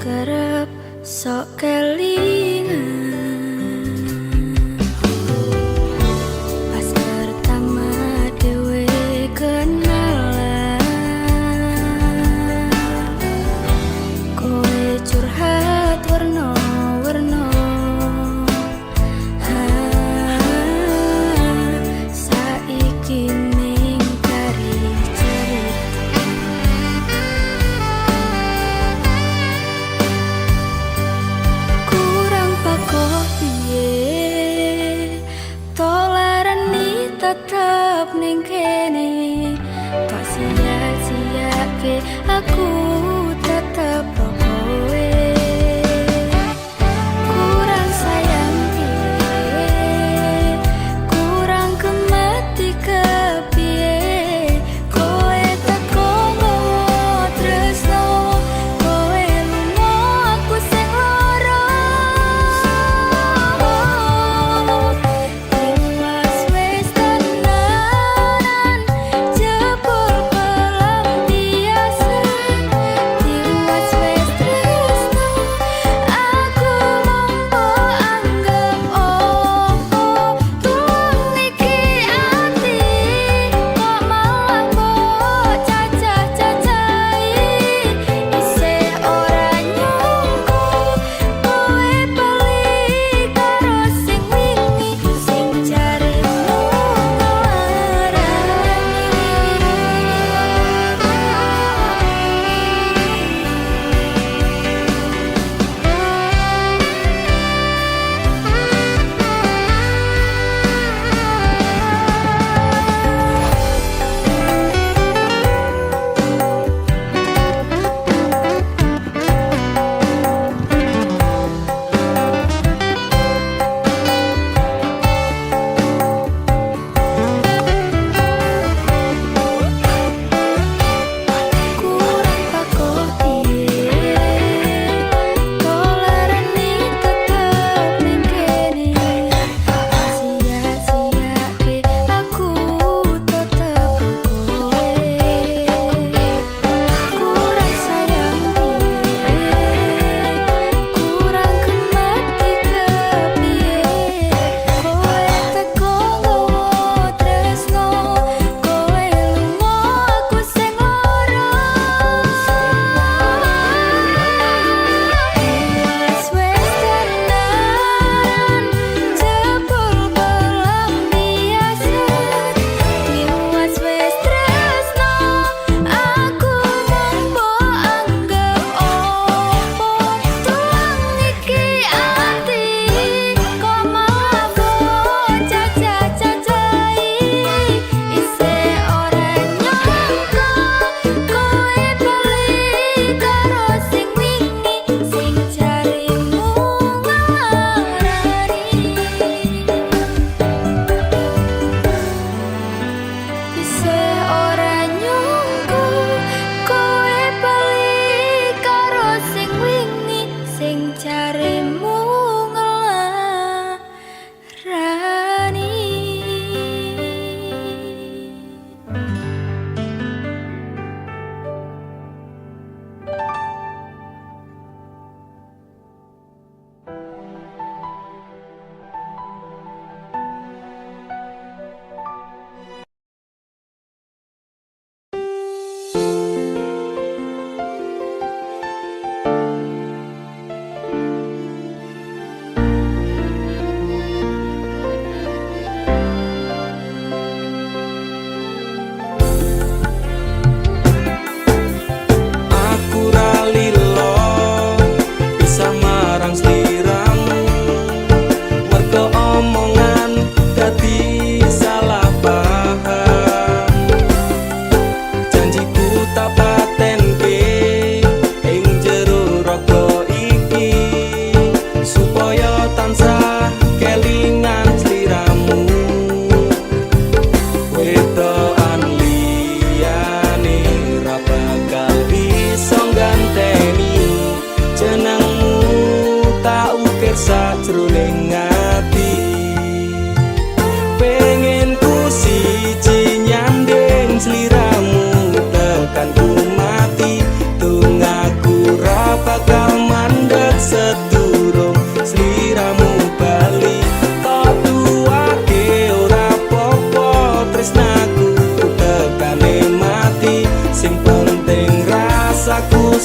kerep sok kelingan pas pertama dewe kenalan kowe curhat warna-warna saiki ning kari cerita kurang pakoh piye tolarani tetep ning kene tak sia-siake aku tetep kowe kurang sayang piye kurang kemati kepiye kowe teko tresno kowe lunga aku sing lara ikhlas wis tenanan jebul pelampiasan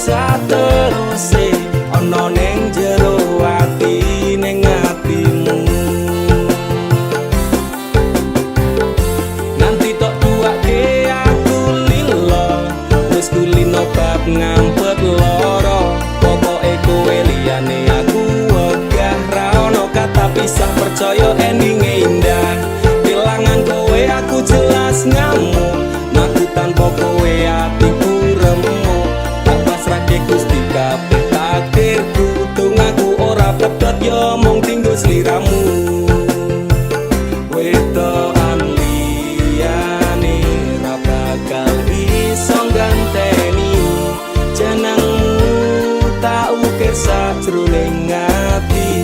sateruse ana ning jero ati ning atimu. Nanti tok duake aku lilo wis kulino bab ngampet loro. Pokoke kowe liyane aku wegah ra ono kata pisah, percaya endinge indah. Kelangan kowe aku jelas ngamuk, aku tanpa kowe atiku remuk. Tak pasrahke Gusti kabeh takdirku, tungaku ora pedhot yo mung tinggo sliramu. Wedokan liyane ra bakal iso ganteni jenengmu, tak ukir sajroning ati.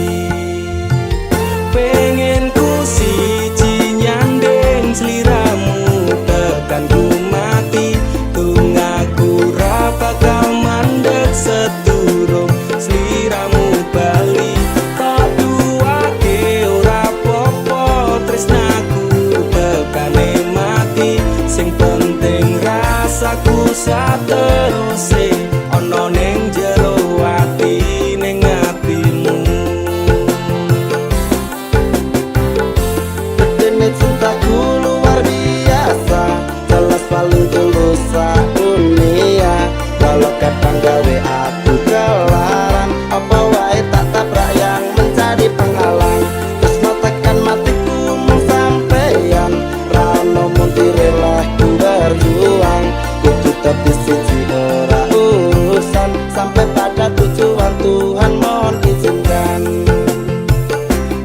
Pengen ku siji nyanding sliramu tekan ku mati, tungaku ra bakal mandeg sedurung sliramu bali. Tak duake ora popo tresnaku tekane mati, sing penting rasaku sateruse ana ning jero ati ning atimu. Cintaku luar biasa, jelas paling tulus dunia. Walau kadang gawe aku kelaran, apa wae tak tabrak yang menjadi penghalang. Tresno tekan matiku mung sampeyan, ra ono mung direleh ku berjuang. Kudu tepi siji ora urusan, sampai pada tujuan Tuhan mohon izinkan.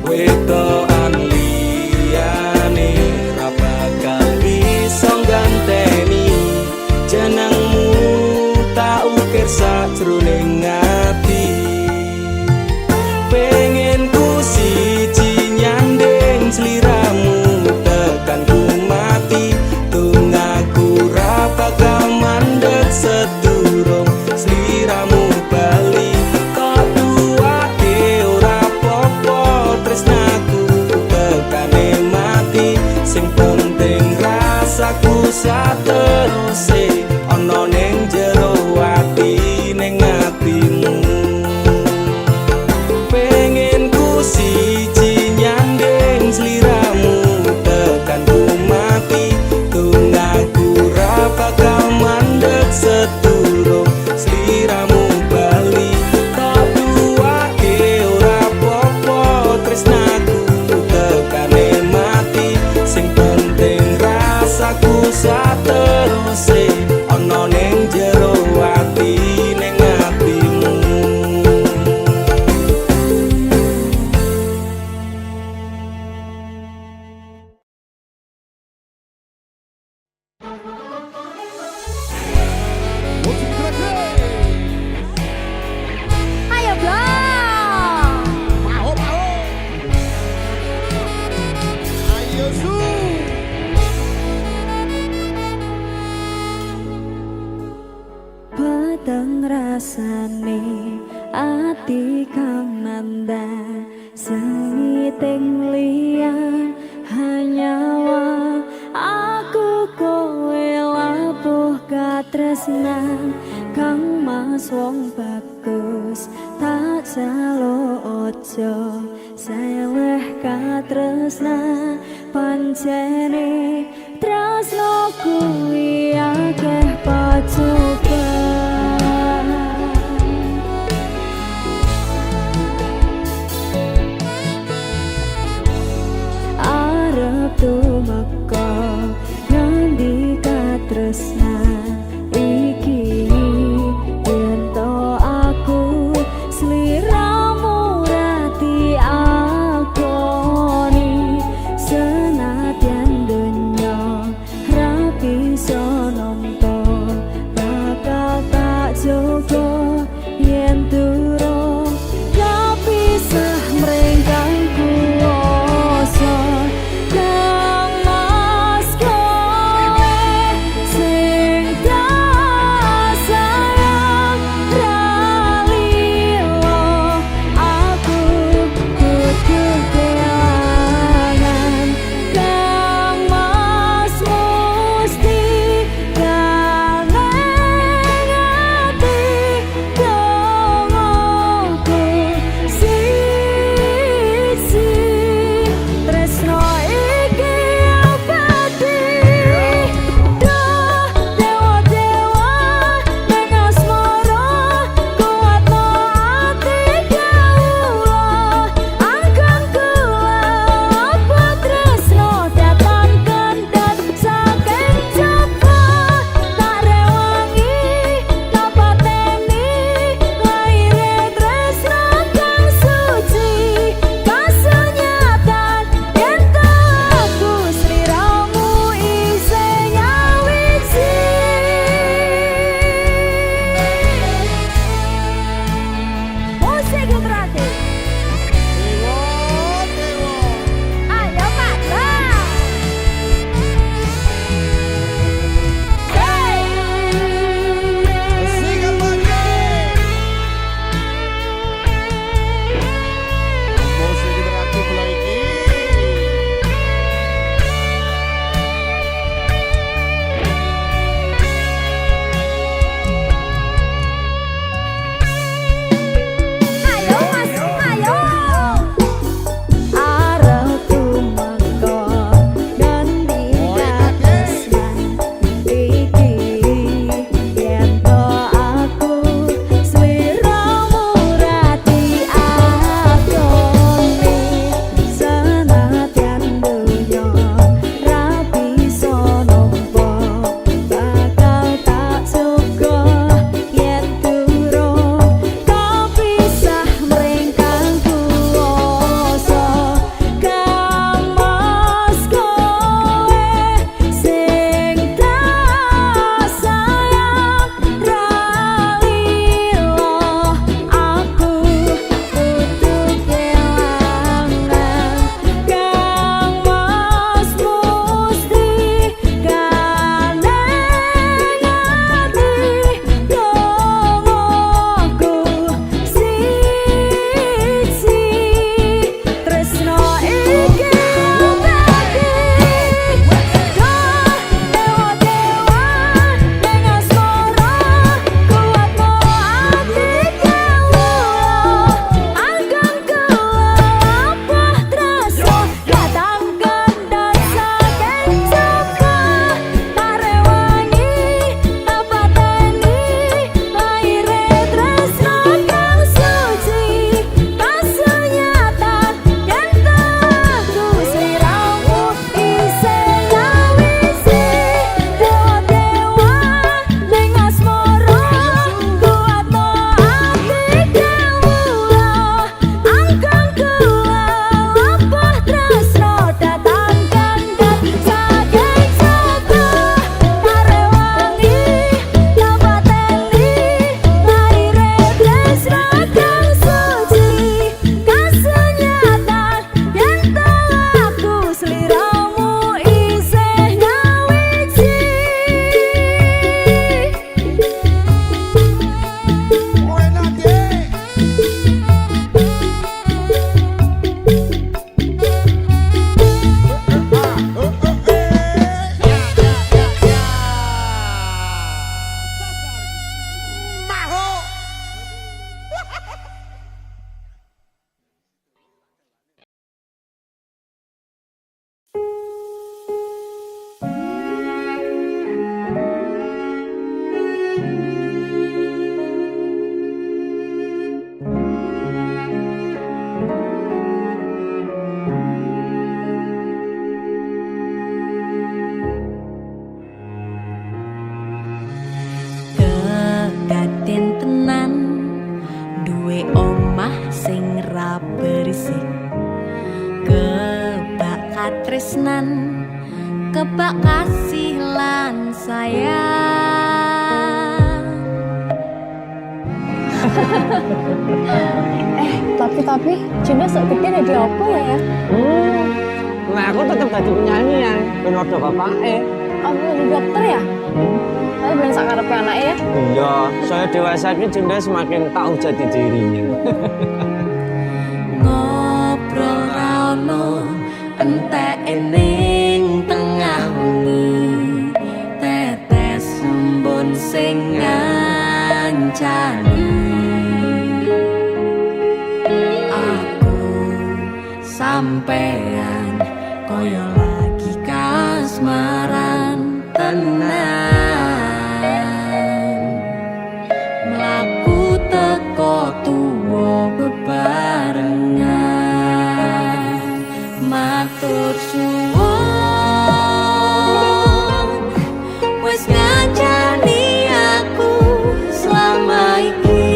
Wedokan liyane ra bakal iso ganteni jenengmu, tak ukir sajroning ati. Pengen ku siji nyanding sliramu tekan ku mati, tungaku ra bakal mandeg sedurung sliramu bali. Tak duake ora popo tresnaku tekane mati, sing penting rasaku sateruse ana ning jero ati ning atimu. Pengen ku siji nyanding sliramu tekan ku mati, tungaku ra bakal mandeg sedurung sliramu bali. Tak duake ora popo tresnaku tekane mati, sing penting rasaku sateruse ana ning jero ati ning atimu. Ayo dong. Mau. Ayo Su. Peteng rasane ati kang nanda sengiting liyan hanyawa aku kowe labuh katresnan kang mas wong bagus tak jalo ojo seleh katresnan pancene tresno kuwi akeh pacoban. Arep tumeka ngendi katresnan iki, yen to aku sliramu rati akoni, senadyan donya rapi sonomto bakal tak jogo yen durung kapisah mrengkang kuwasa. Nang mas kowe sing tresnan kebak kasih lan sayang. Tapi Cinta sepikir jadi apa ya? Nah aku tetap jadi penyanyi ya, benodo bapaknya. Kamu jadi dokter ya? Tapi belum sakarepe anaknya ya? Iya, saya dewasa ini Cinta semakin tahu jati dirinya. Ngobrol rano entek ning tengah wengi, tetes embun sing ngancani. Aku sampean koyo lagi kasmaran tenan, mlaku teko tuwa bebarengan, matur suwun wis ngancani aku selama iki,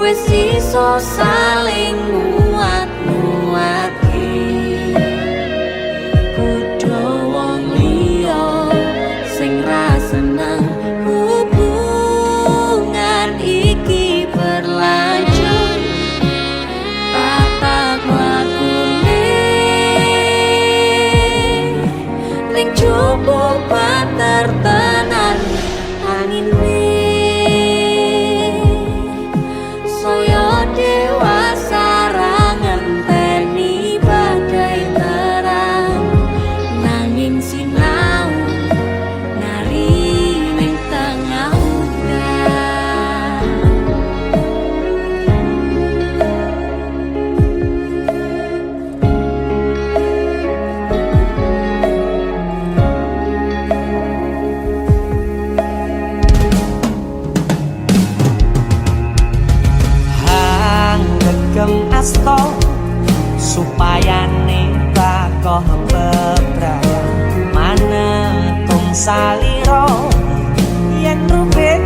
wis iso saling nguat-nguatke. Kudu wong liya sing ra seneng hubungan iki berlanjut, tatap lakune ning cukup patertenan angine. Saya dewasa ra ngenteni badai terang, nanging sinau nari ning tengah udan. Hang regem asto supaya bakoh bebrang manetung saliro yen rupit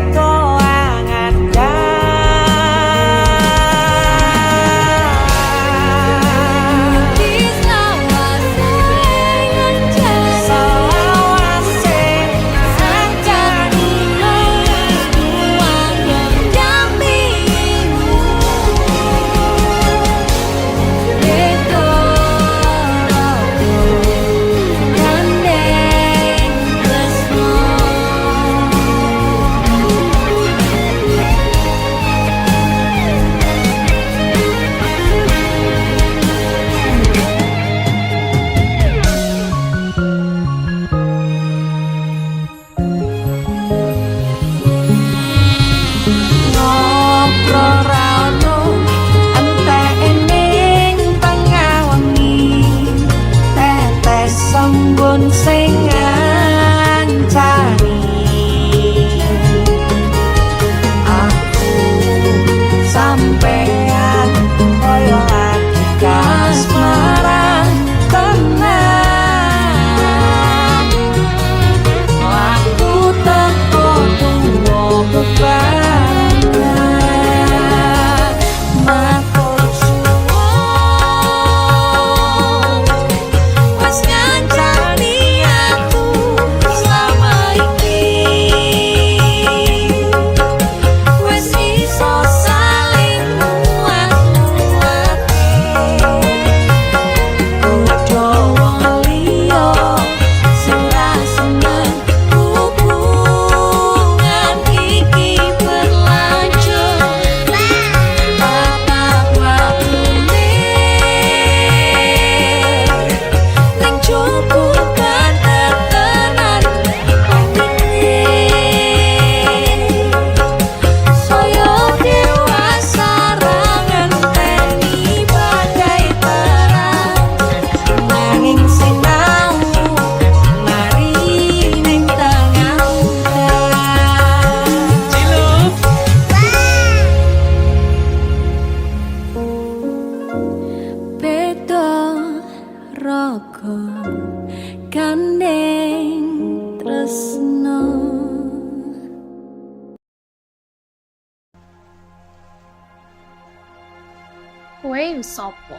Kowe sopo?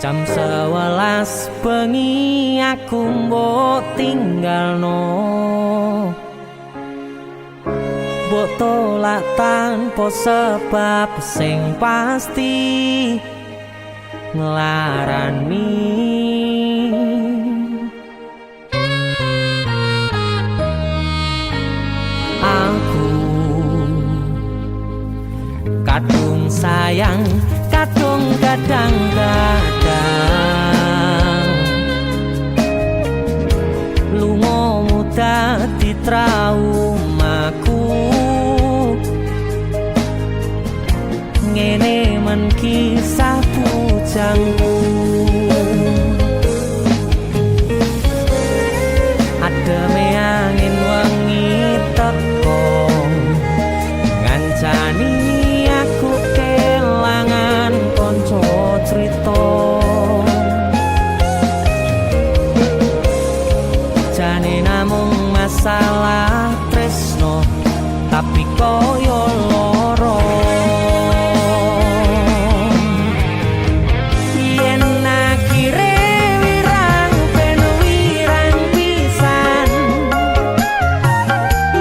Jam 11 bengi aku mbok tinggalno, mbok tolak tanpa sebab sing pasti nglarani. Aku kadung sayang, kadung kadang-kadang lungamu dadi traumaku. Ngene men kisah bujangku, ademe angin wengi teko ngancani aku kelangan konco crita. Jane namung masalah tresno tapi koyo loro. Yen akhire wirang ben wirang pisan,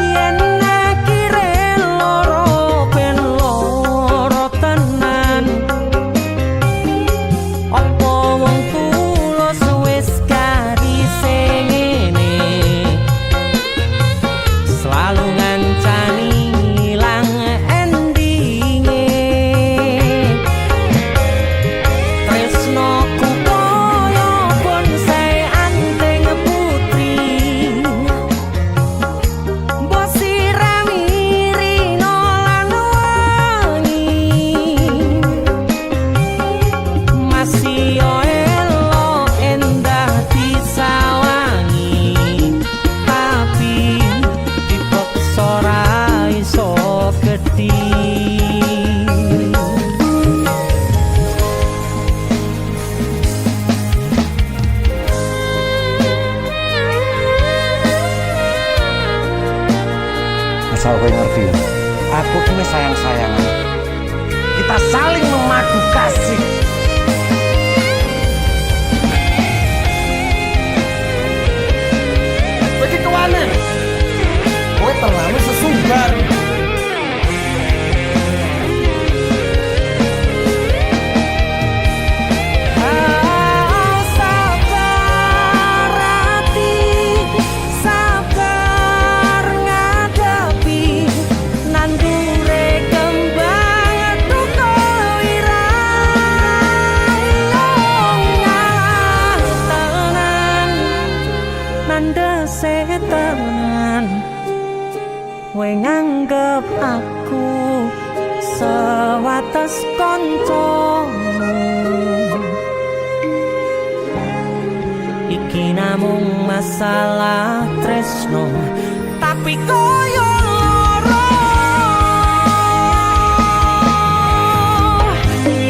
yen akhire loro ben loro tenan. Apa wong tulus wis karise ngene, selalu ngancani ilang endinge. Tresnoku koyo bonsai anteng putri, mbok sirami rino lan wangi. Masih yo elo endah disawangi, tapi dipaksa ora iso gedhi. Asal kowe ngerti ya, aku kini sayang-sayangan. Kita saling memadu kasih. Pergi ke mana? Kowe terlalu sesumbar. Sabar hati, sabar ngadepi nandure kembang duka wirang tenan, nandese tenan. Kowe nganggep aku sewates koncomu, iki namung masalah tresno tapi koyo loro.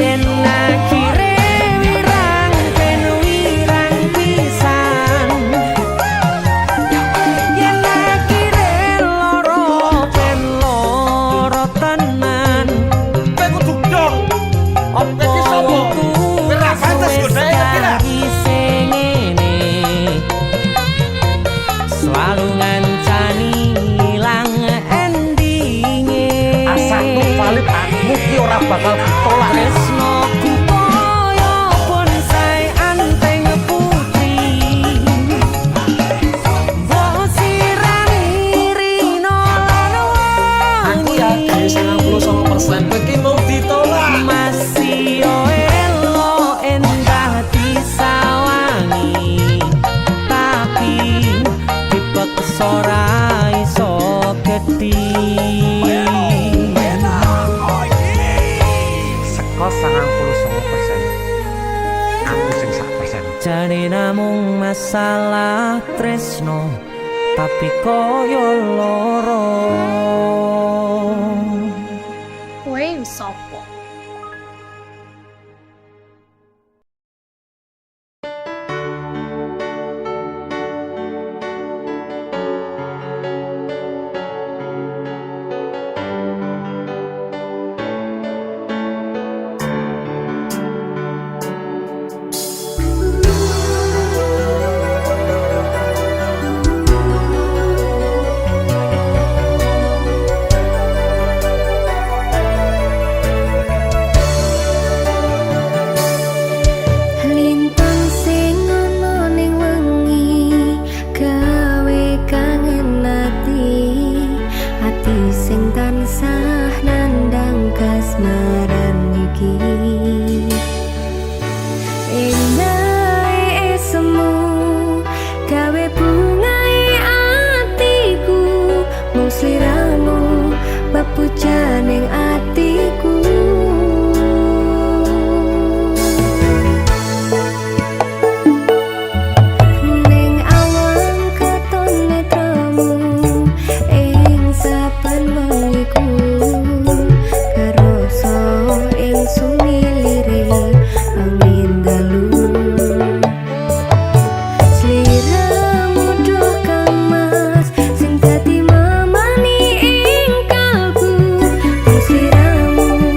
Yen akhire wirang ben wirang pisan, yen akhire loro ben loro tenan. Kowe kudu dong. Apa Iki sapa? wongku Ora pantes godhae iki lah. sing ngene, selalu ngancani ilang endinge. Asakku valid, aku ki ora bakal ditolak. Tresnoku koyo bonsai anteng putri, mbok sirami rino lan Aku wangi. yakin 99% kowe ki mau ditolak. Masih yo elo endah disawangi, tapi dipaksa ora iso gedhi. Seko 99%. Aku sing 1%. Jane namung masalah tresno tapi koyo loro. Kowe sopo? Lintang sing ana ning wengi gawe kangen ati sing tansah nandang kasmaran iki endahe esemu gawe bungai atiku mung sliramu bepuja ning atiku. Ning awang katon netramu ing saben wengiku karoso ing sumilire angin dalu sliramu doh kamas sing dadi mamani ing kalbu sliramu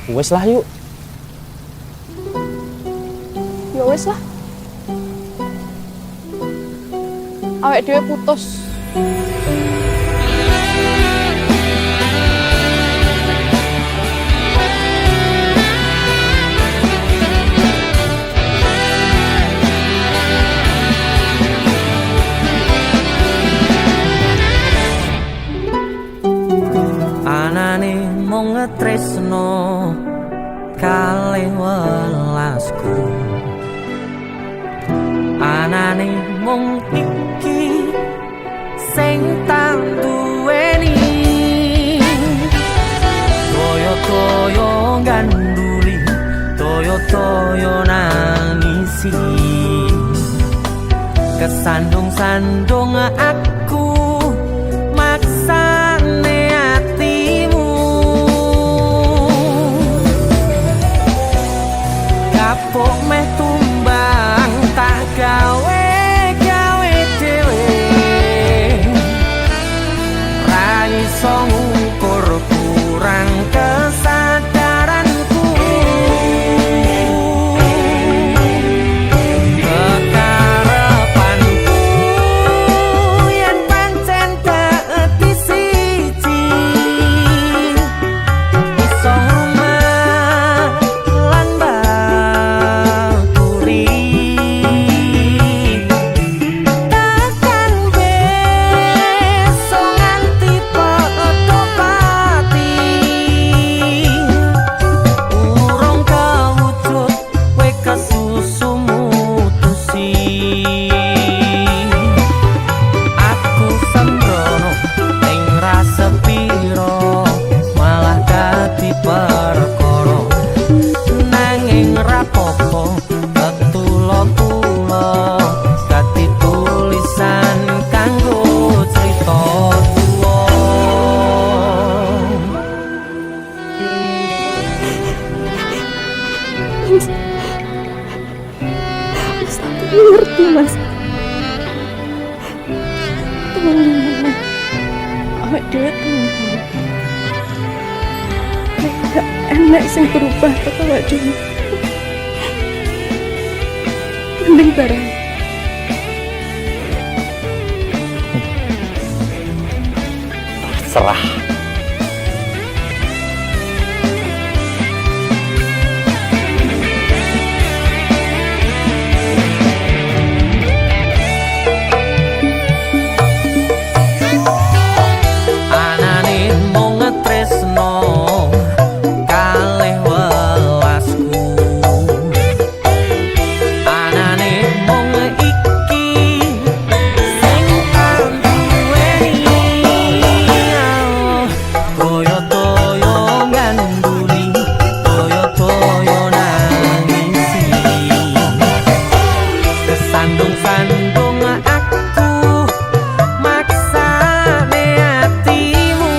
Wes lah yuk. Ya wes lah. Awake dhewe putus. Anane mung ngetresno kalih welasku. Anane mung iki sing tak duweni. Toyo-toyo ganduli, toyo-toyo nangisi. Kesandung-sandung aku maksane hatimu. Kapok meh tumbang tak gawe dhewe. Ra iso ngukur kurang kesadaranku. Kekarepanku yen pancen dadi siji, iso rumah lan baturi. Takkan besok nganti padha pati, urung kawujud kowe kesusu mutusi. Aku sembrono ing rasa piro, malah dadi perkara. Nanging rapopo ketulo-tulo dadi tulisan kanggo crita tuwa. Mas aku ngerti mas. Tolong awake dhewe tolong. Gak enak sing berubah kata awake dhewe. Mending bareng. Serah. Anane mung ngetresno kalih welasku. Anane mung iki sing tak duweni. Toyo-toyo ganduli, toyo-toyo nangisi. Kesandung-sandung aku maksane hatimu.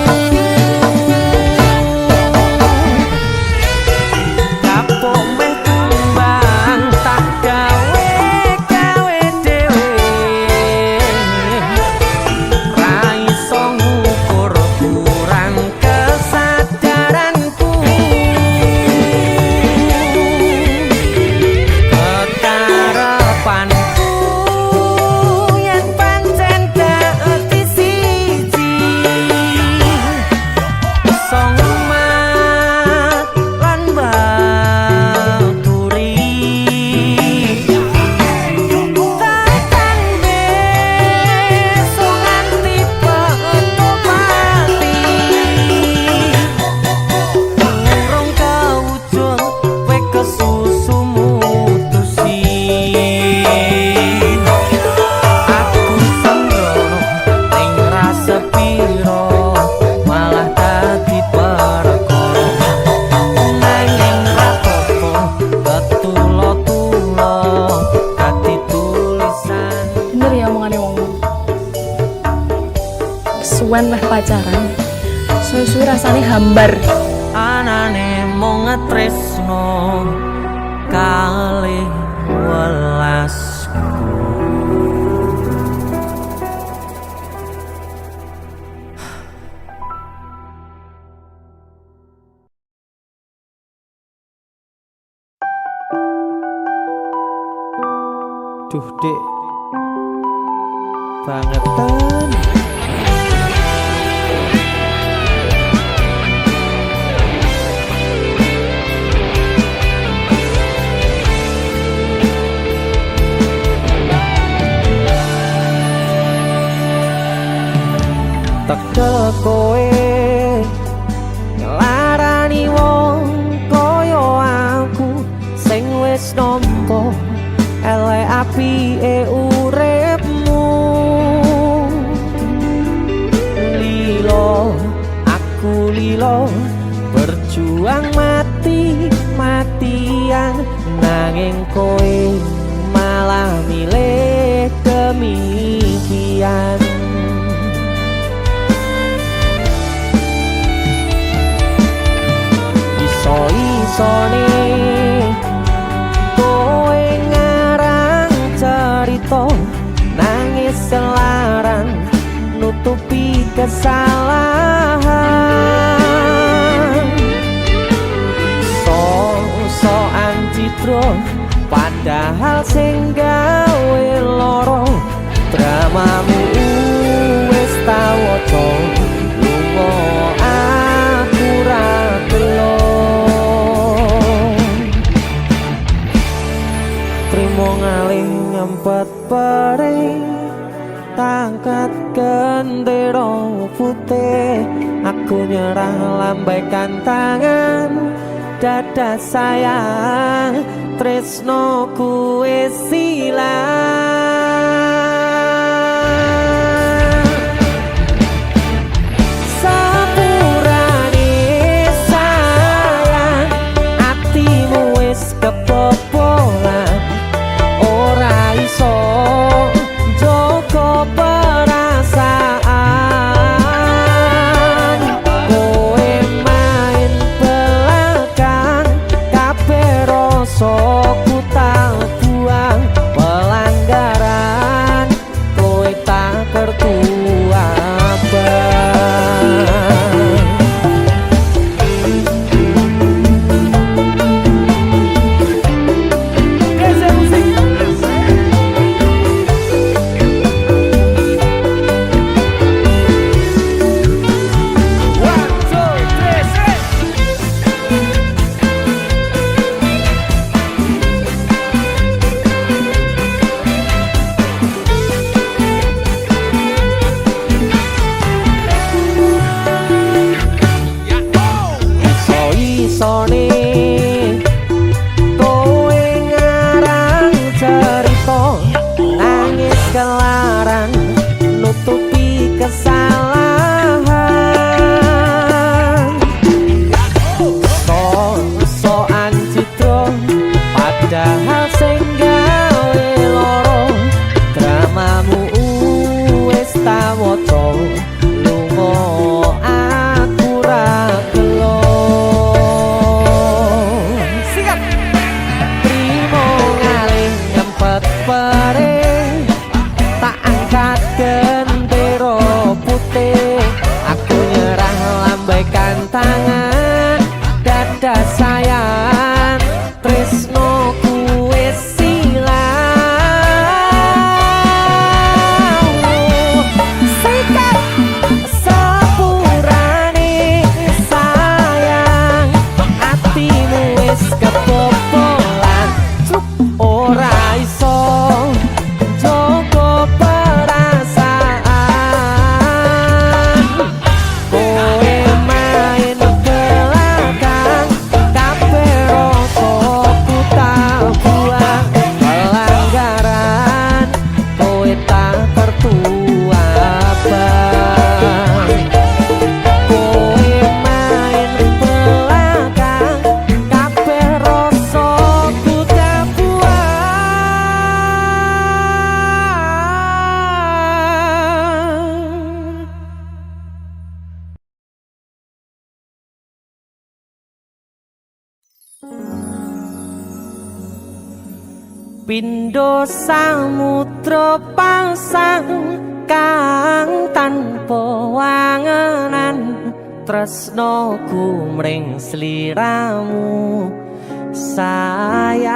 Kapok meh tumbang tak gawe dhewe. Ra iso ngukur kurang kesadaranku. Kekarepanku yen pancen dadi siji, iso ngumat lan baturi. Takkan besok nganti padha pati, urung kawujud kowe kesusu mutusi. Aku sembrono ing rasa piro, malah dadi perkara. Nanging rapopo ketulo-tulo dadi tulisan. Bener ya omongane wong. Suwen meh pacaran. Suwe-suwe rasane hambar. Anane mung ngetresno kalih welasku. Duh dek bangetan. Tekel kowe ngelarani wong koyo aku sing wis nampa elek apike uripmu. Lilo aku lilo berjuang mati-matian nanging kowe malah milih demikian. Iso-isone kowe ngarang cerita nangis selaran nutupi kesalahan. So-soan citro padahal sing gawe loro dramamu wis tau waca lunga aku ra telo. Trimo ngalih ngempet perih tangkat gendera putih. Aku nyerah lambaikan tangan dada sayang tresnoku wis ilang. Sepurane sayang atimu wis kebobolan ora iso joko perasaan. Kowe main belakang kabeh rasa ku tak buang pelanggaran kowe tak kertu abang. Iso-isone kowe ngarang cerita nangis kelaran nutupi kesalahan. So-soan citro padahal sing gawe loro dramamu wis tak waca lunga aku ra gelo. Trimo ngalih ngempet perih tak angkat gendera putih. Aku nyerah lambaikan tangan dada sayang tresnoku wis ilang. Sikat sepurane sayang atimu wis kebobolan ora iso joko perasaan. Kowe main belakang kabeh rasa ku tak buang pelanggaran kowe tak kertu abang. Kowe main belakang kabeh rasa ku tak buang. Pindho samudra pasang kang tanpa wangenan tresnoku mring sliramu sayang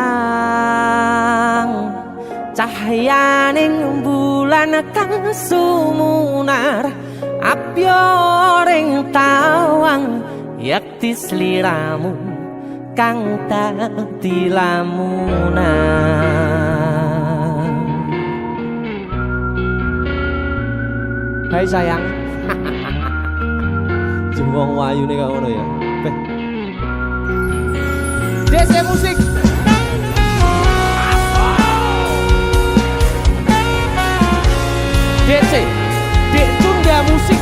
Cahyaning bulan kang sumunar apyoring tawang yakti sliramu kang dadi lamunan. Hai sayang. Jembong wayu nih kau ya. DC Musik. DC, Dek Tunda Musik.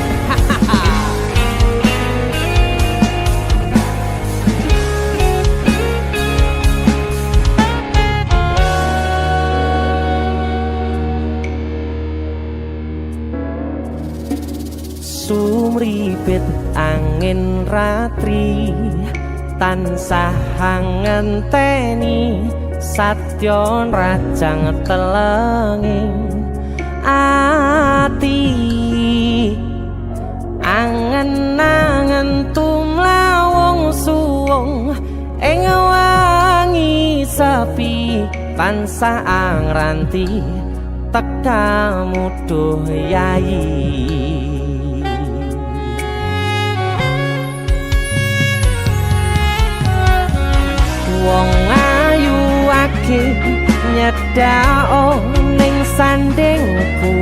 Sumripit angin ratri tansah ngenteni satyon rajang telenging ati angen-angen tumlawung suwung ing wangi sepi tansah angranti tekamu duh yayi. Wong ayu ake nyedao ning sandingku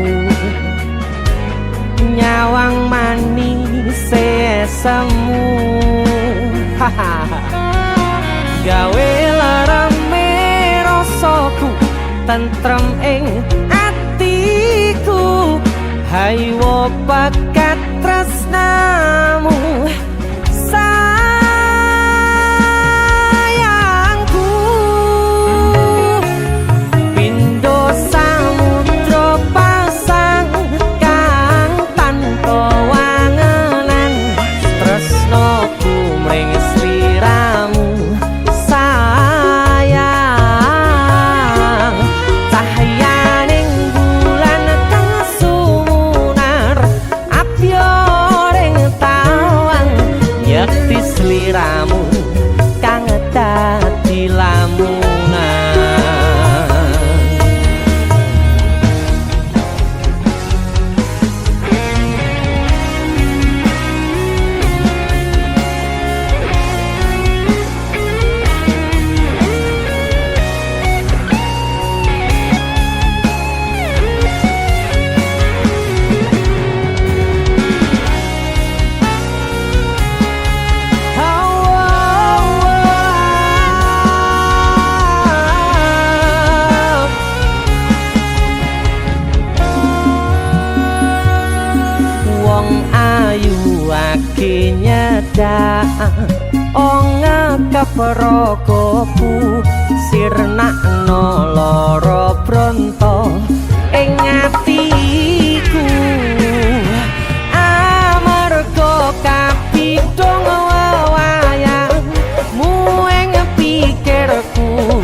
nyawang manis semu gawe larame rasaku tentrem ing atiku haywo bakat tresnamu sliramu kang dadi lamunan. Nyedak onga keperogoku sirnakno loro bronto ing atiku amarga kapidhong wayangmu ing pikirku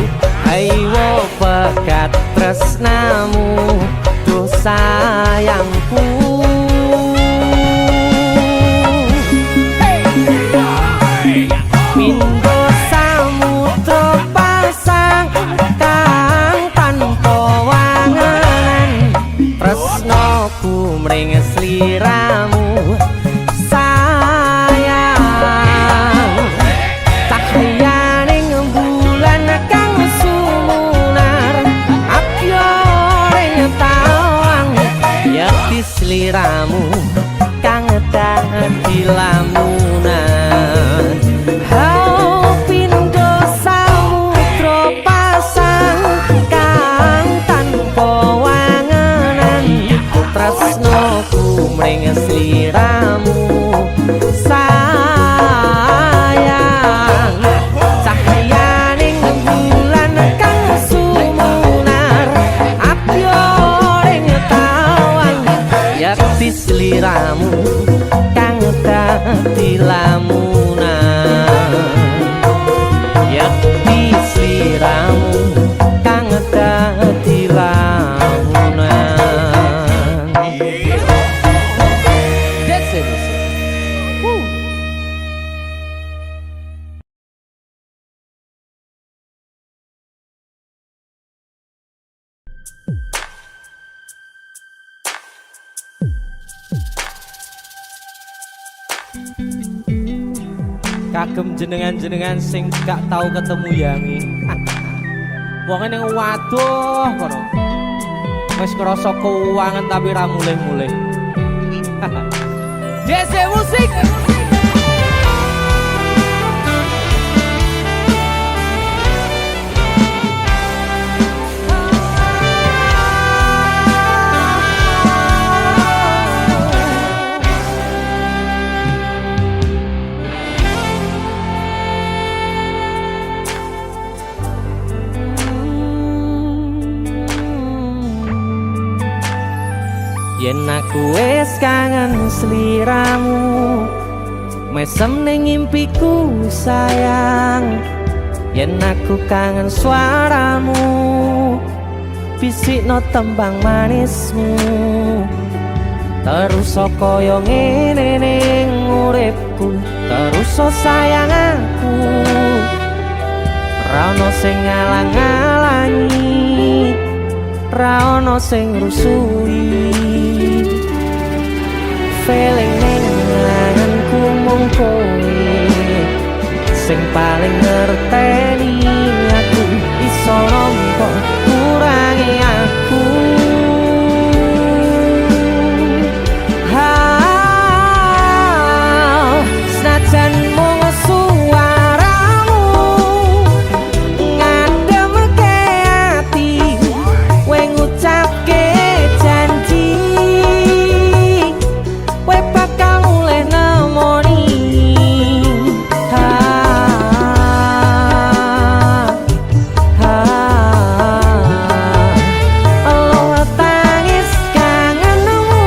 ayo pekat tresnamu duh sayangku. Pindho samudra pasang kang tanpa wanganan tresnaku mring sliramu sayang cahyaning bulan kang sumunar apyoring tawang yakti sliramu kang dadi lamunan. Pindho samudra pasang kang tanpa wanganan tresnaku mring sliramu sayang cahyaning bulan kang sumunar apyoring tawang yakti sliramu kang dadi lamunan. Yakti sliramu kang dadi lamunan. That's it. Kagem jenengan-jenengan sing gak tau ketemu Yangi. Wong ning waduh kono. Wis ngrasa keuangan tapi ra mulih-mulih. DC Musik. Yen aku wis kangen sliramu, mesem ning impiku sayang. Yen aku kangen suaramu, bisikno tembang manismu. Terus kaya ngene ning uripku, terus sayang aku. Ra ono sing ngalang-alangi, ra ono sing rusui. Feeling ning anganku mung kowe sing paling ngerteni aku. Iso nampa kurangi aku. Senajan mung suaramu ngademke ati, kowe ngucapke janji kowe bakal mulih nemoni. Allah tangis kangenmu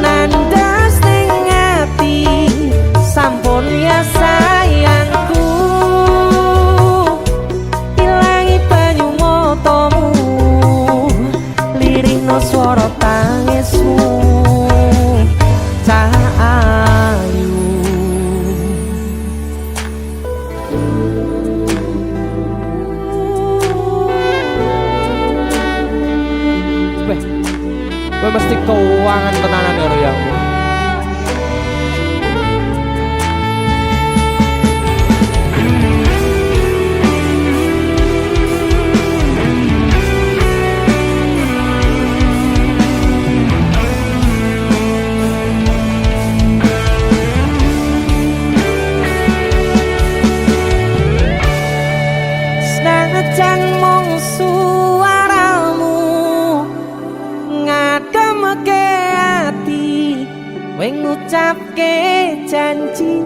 nandas ning ati, sampun ya sayangku. Ilangi banyu matamu, lirihno swara tangismu. Cahayu Kowe mesti keuangan tenanan karo yang senajan mung suaramu ngademke ati, kowe ngucapke janji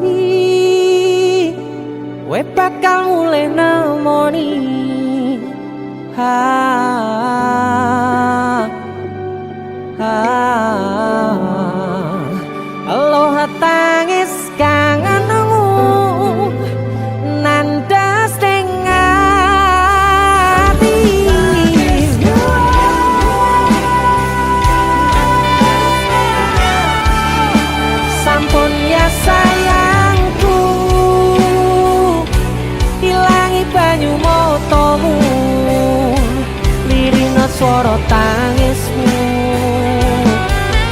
kowe bakal mulih nemoni. Allah tangis kangenmu nandas ning ati, sampun ya sayangku. Ilangi banyu matamu, lirihno swara tangismu.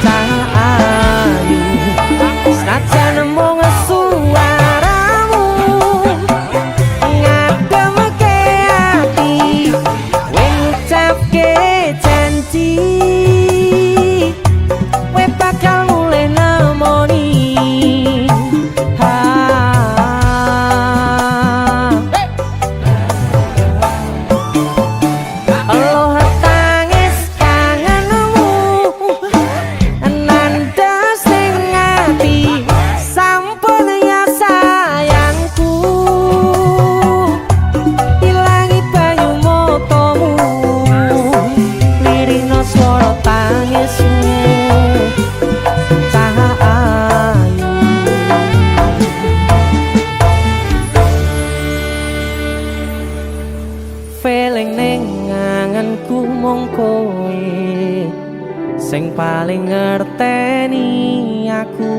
Cahayu senajan mung suaramu ngademke ati, kowe ngucapke janji kowe bakal mulih nemoni. Allah tangis kangenmu nandas ning ati, sampun ya sayangku. Ilangi banyu matamu, lirihno swara tangismu. Cahayu feeling ning anganku mung kowe sing paling ngerteni aku.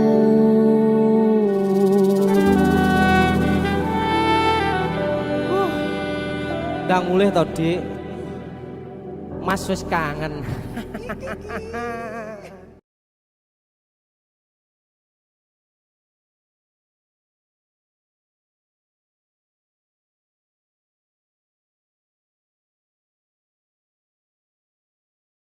Ndang mulih to, Dik. Mas wis kangen.